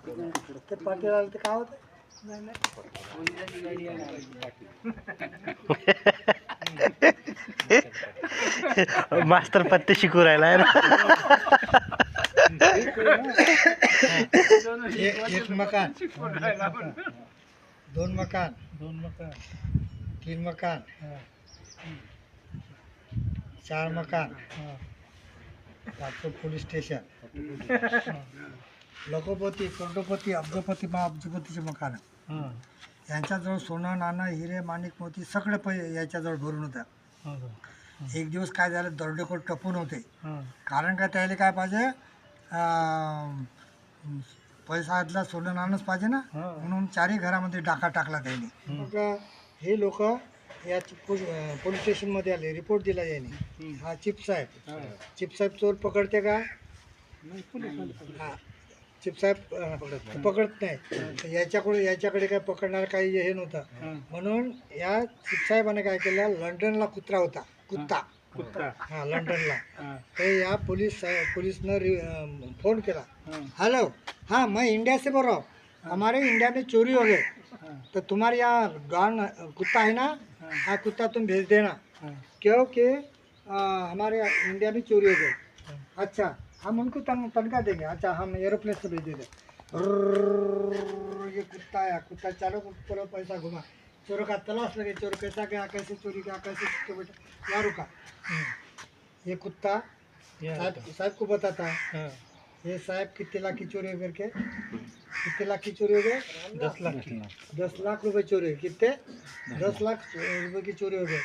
ते पाटील आले तर काय होतं? मास्तर पत्ते शिकू राहिलाय ना. एक मकान, दोन मकान, तीन मकान, चार मकान, पाचवं पोलीस स्टेशन, लखोपती, करोडोपती, अब्जोपती, महाअब्जोपतीचे मकान. यांच्याजवळ सोनं नाणं हिरे माणिक मोती सगळे याच्याजवळ भरून होतं. एक दिवस काय झालं, दरोडेखोर टपून होते. कारण काय, त्याला काय पाहिजे, पैसा आदला सोनं नाणंच पाहिजे ना, म्हणून चारही घरामध्ये डाका टाकला त्याने. मग हे लोक या पोलीस स्टेशनमध्ये आले, रिपोर्ट दिला याने. हा चिप साहेब चोर पकडते का? हा, चिपसाहेब पकडत नाही. याच्याकडे काय पकडणार काही हे नव्हतं. म्हणून या चिपसाहेबाने काय केलं, लंडनला कुत्रा होता, कुत्ता. हाँ लंडनला. तो या पुलिसने फ़ोन किया, हेलो, हाँ मैं इंडिया से बोल रहा हूँ, हमारे इंडिया में चोरी हो गए, तो तुम्हारे यहाँ डॉन कुत्ता है ना, हाँ कुत्ता तुम भेज देना, क्योंकि हमारे इंडिया में चोरी हो गए. अच्छा, हम उनको तनख्वाह देंगे. अच्छा, हम एरोप्लेन से भेज देंगे. ये कुत्ता है, कुत्ता चारों को पैसा घुमा, चोरों का तलाश लगे, चोर कैसा गया, कैसे चोरी किया, कैसे छुपके बैठा. यार रुका, ये कुत्ता साहब को बताता है, ये साहब कितने लाख की चोरी करके, कितने लाख की चोरी हो गए? 10 लाख रुपए चोरी हुए. कितने? 10 लाख रुपए की चोरी हो गए.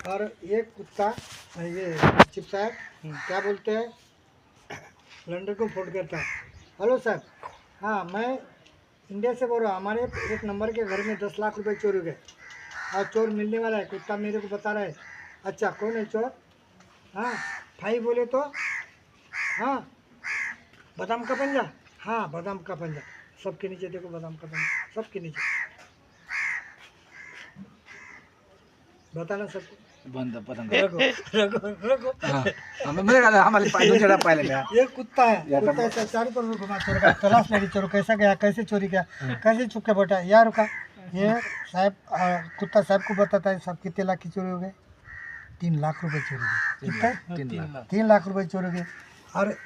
और ये कुत्ता, ये चिप साहब क्या बोलते हैं, लंदन को फ़ोन करता है, हेलो साहब, हाँ मैं इंडिया से बोल रहा हूँ, हमारे एक नंबर के घर में 10 लाख रुपए चोरी हो गए और चोर मिलने वाला है, कुत्ता मेरे को बता रहा है. अच्छा, कौन है चोर? हाँ, भाई बोले तो, हाँ बादाम का पंजा, हाँ बादाम का पंजा, सबके नीचे देखो बादाम का पंजा, सबके नीचे बताना सबको. रखो रखो रखो. ये कुत्ता है, कुत्ता ऐसा चारों तरफ घुमा, चोर का तलाश लगी, चोर कैसा गया, कैसे चोरी किया, कैसे छुप के बैठा. यार रुका, ये साहब कुत्ता साहब को बताता है, सब कितने लाख की चोरी हो गए? 3 लाख रुपए चोरी हो गए. कितना? 3 लाख रुपए चोरी हो गए. और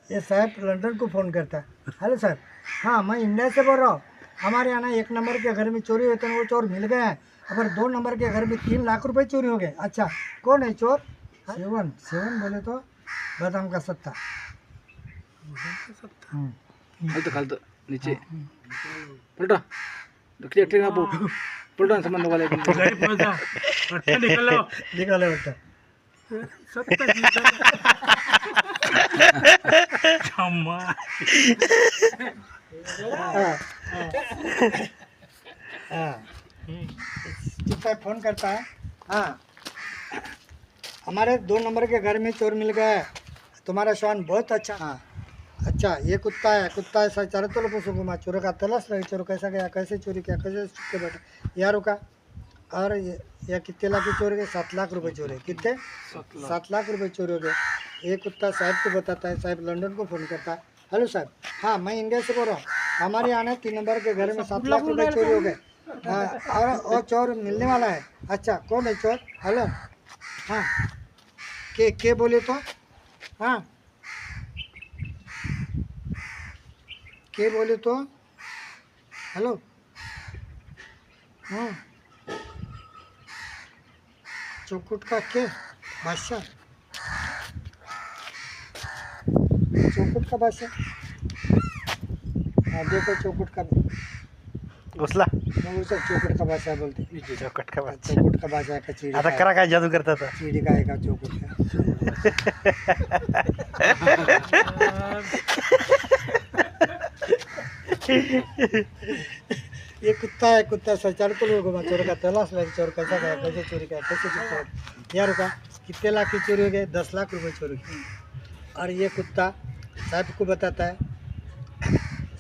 ये साहब लंदन को फ़ोन करता है, हेलो सर, हाँ मैं इंडिया से बोल रहा हूँ, हमारे यहाँ ना 1 नंबर के घर में चोरी हुई, तो वो चोर मिल गए हैं, अगर 2 नंबर के घर में 3 लाख रुपए चोरी हो गए. अच्छा, कौन है चोर? सेवन बोले तो बादाम का सत्ता. खालतो नीचे पलटो, क्लियर ट्रेन आपको पलटो संबंध वाले निकाले बेटा. चिप्सा फ़ोन करता है, हाँ हमारे 2 नंबर के घर में चोर मिल गया है, तुम्हारा श्वान बहुत अच्छा. हाँ अच्छा, ये कुत्ता है, कुत्ता ऐसा चारों तरफ से घुमा, चोरों का तलाश लगे, चोर कैसा गया, कैसे चोरी किया, कैसे छुपके बैठे. यार रुका, और ये कितने लाख की चोरी गए? 7 लाख रुपए चोरी. कितने? 7 लाख रुपए चोरी हो गए. ये कुत्ता साहब को बताता है, साहब लंदन को फ़ोन करता है, हेलो साहब, हाँ मैं इंडिया से बोल रहा हूँ, हमारे यहाँ ना 3 नंबर के घर में 7 लाख रुपए चोरी हो गए, और चोर मिलने वाला है. अच्छा, कौन है चोर? हेलो, हाँ के बोले तो, हाँ के बोले तो, हेलो, हाँ चौकुट का के बादशाह, चौकुट का बादशाह. हाँ देखो चौकुट का घुसला चौकुट का बादशाह बोलते. चौकट का बादशाह. चौकुट का बादशाह का चिड़ी आता करा काय जादू करता आता. चिड़ी का है का चौकुट का. ये कुत्ता है, कुत्ता चारों को लोग घुमा, चोर का तलाश लगे, चोर कैसा गया, कैसे चोरी किया, कैसे चोरी. यार रुका, कितने लाख की चोरी हो गए? 10 लाख रुपए चोरी की. और ये कुत्ता साहब को बताता है,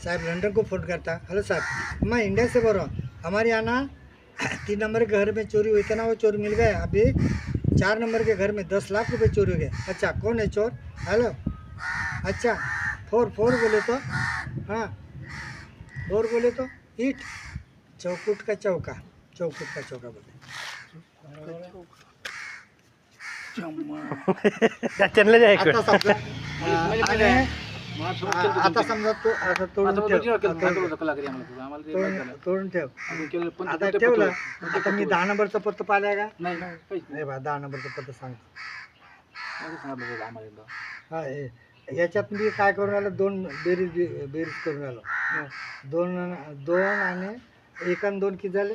साहब लंदन को फ़ोन करता है, हेलो साहब मैं इंडिया से बोल रहा हूँ, हमारे यहाँ ना 3 नंबर के घर में चोरी हुई थी ना, वो चोर मिल गए, अभी 4 नंबर के घर में 10 लाख रुपए चोरी हो गए. अच्छा, कौन है चोर? हेलो, अच्छा फोर बोले तो, हाँ और बोले तो ईट, चौकुट का चौका, चौकुट का चौका बोले. त्याच्यातलं जे ऐकू. आता समजा म्हणजे आणि आता समजा तो आता तोडून ठेव, तोडून ठेव. आता ठेवलं. आता मी 10 नंबरचा पत्ता पाहिला का? नाही बा, 10 नंबरचा पत्ता सांग. हा हे याच्यात मी काय करून आलो, 2 बेरीज करून आलो. 2 आणि 1 आणि 2 किती झाले?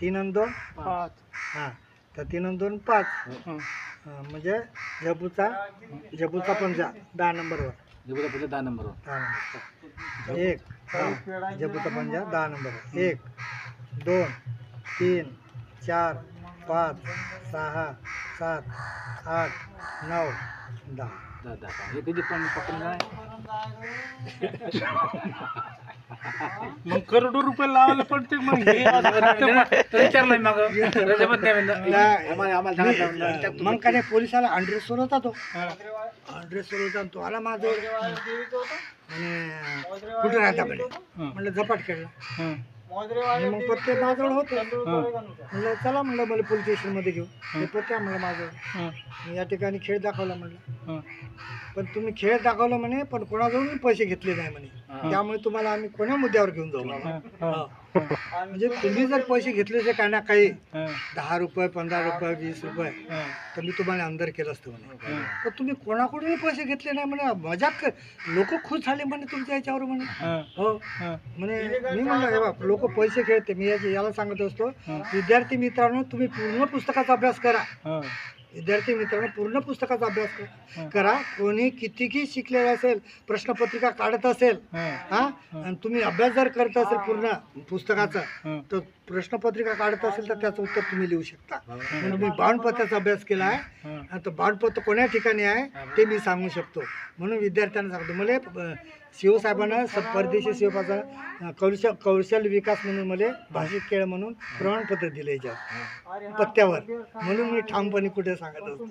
3 आणि 2 5. हां, तर 3 आणि 2 5. म्हणजे झबूचा पंजा 10 नंबरवर. 10 नंबरवर. 10 नंबर. 1 झबूचा पंजा 10 नंबरवर. 1 2 3 4 5 6 7 8 9 10. हे कधी पण पकडलं नाही. मग करोडो रुपये लावायला पडते मग हे विचारलं मग आम्हाला मग काय नाही, पोलिसाला अड्रेसवर होता तो. अड्रेसवर होता आणि तो आला माझ्यावर आणि कुठे राहता म्हणे. म्हणलं झपाट खेळला. आणि मग पत्ते माझ्यावर होते. म्हणलं चला, म्हणलं मला पोलीस स्टेशनमध्ये घेऊ. ते पत्ते म्हणलं माझ्यावर. मी या ठिकाणी खेळ दाखवला म्हणलं. पण तुम्ही खेळ दाखवला म्हणे, पण कोणाजवळून पैसे घेतले नाही म्हणे. त्यामुळे तुम्हाला आम्ही कोण्या मुद्द्यावर घेऊन जाऊ म्हणे. म्हणजे तुम्ही जर पैसे घेतले काय ना काही 10 रुपये 15 रुपये 20 रुपये तर मी तुम्हाला अंदर केलं असतं म्हणे. तर तुम्ही कोणाकडूनही पैसे घेतले नाही म्हणे. मजाक लोक खुश झाले म्हणे तुमच्या याच्यावर म्हणे. हो म्हणे. मी म्हणलं हे बा, लोक पैसे खेळते. मी याला सांगत असतो, विद्यार्थी मित्रांनो तुम्ही पूर्ण पुस्तकाचा अभ्यास करा. विद्यार्थी मित्रांनो पूर्ण पुस्तकाचा अभ्यास करा. कोणी कितीही शिकलेला असेल, प्रश्नपत्रिका काढत असेल, हा, आणि तुम्ही अभ्यास जर करत असेल पूर्ण पुस्तकाचा, तर प्रश्नपत्रिका काढत असेल तर त्याचं उत्तर तुम्ही लिहू शकता. म्हणून मी बाणपत्राचा अभ्यास केला आहे. आणि तो बाणपत्र कोण्या ठिकाणी आहे ते मी सांगू शकतो. म्हणून विद्यार्थ्यांना सांगतो. मला शिवसाहेबांना परदेशी शिवपाचा कौशल्य विकास म्हणून मला भाषिक खेळ म्हणून प्रमाणपत्र दिले याच्यावर पत्त्यावर. म्हणून मी ठामपणे कुठे सांगत असतो.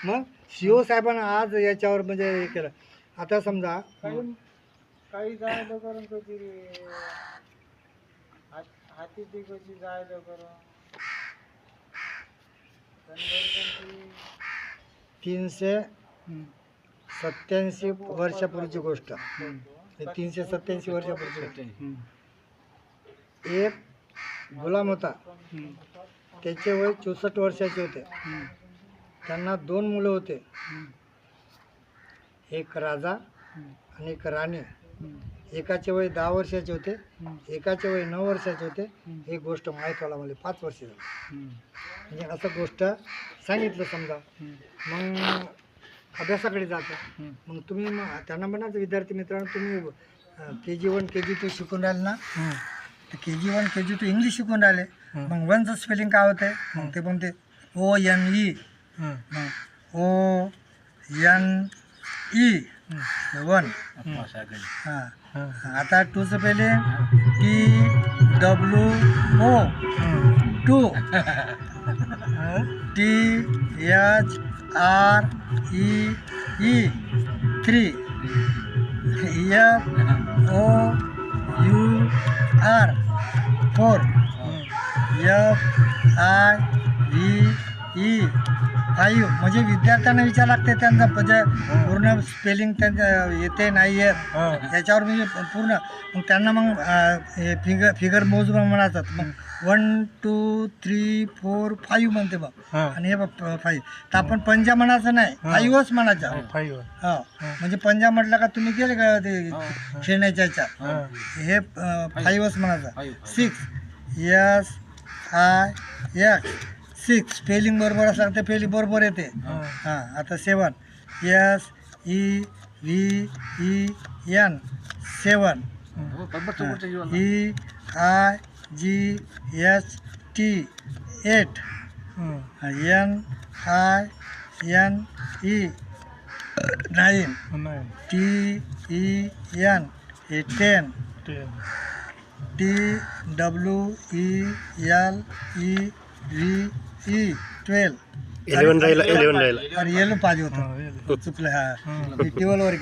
मग शिवसाहेबांना आज याच्यावर म्हणजे हे केलं. आता समजा काही जायला करून कधी हाती ती कशी जायला करून 387 वर्षापूर्वीची गोष्ट. 387 वर्षापूर्वीची. एक गुलाम होता. त्याचे वय 64 वर्षाचे होते. त्यांना 2 मुलं होते, एक राजा आणि एक राणी. एकाचे वय 10 वर्षाचे होते, एकाचे वय 9 वर्षाचे होते. ही गोष्ट माहीत व्हायला मला 5 वर्ष झाली. म्हणजे असं गोष्ट सांगितलं समजा. मग अभ्यासाकडे जातं. मग तुम्ही त्यांना म्हणायचं, विद्यार्थी मित्रांनो तुम्ही KG1 KG2 शिकून राहिले ना, तर KG1 KG2 इंग्लिश शिकून राहिले. मग 1चं स्पेलिंग काय होतं आहे? मग ते म्हणते ONE. ONE 1. हां. आता 2चं पहिले TWO 2. THREE 3. FOUR 4. FIVE 5. म्हणजे विद्यार्थ्यांना विचार लागते त्यांचा म्हणजे पूर्ण स्पेलिंग त्यांचं येते नाही येत याच्यावर म्हणजे पूर्ण. मग त्यांना मग हे फिगर मोजून म्हणायचं. मग 1 2 3 4 5 म्हणते बघ. आणि हे बघ 5. तर आपण पंजा म्हणायचं नाही, 5च म्हणायचं. हो, म्हणजे पंजा म्हटलं का तुम्ही केले का ते खेळण्याच्या ह्याच्यात, हे 5च म्हणायचं. 6 SIX 6. स्पेलिंग बरोबर असलं ते स्पेलिंग बरोबर येते. हां. आता 7 SEVEN 7. EIGHT 8. NINE 9. TEN 10. TWELEVE 12. 11 राहिला. अरे येलो पाहिजे होतं, चुकलं. हा, टेबलवर गेलो.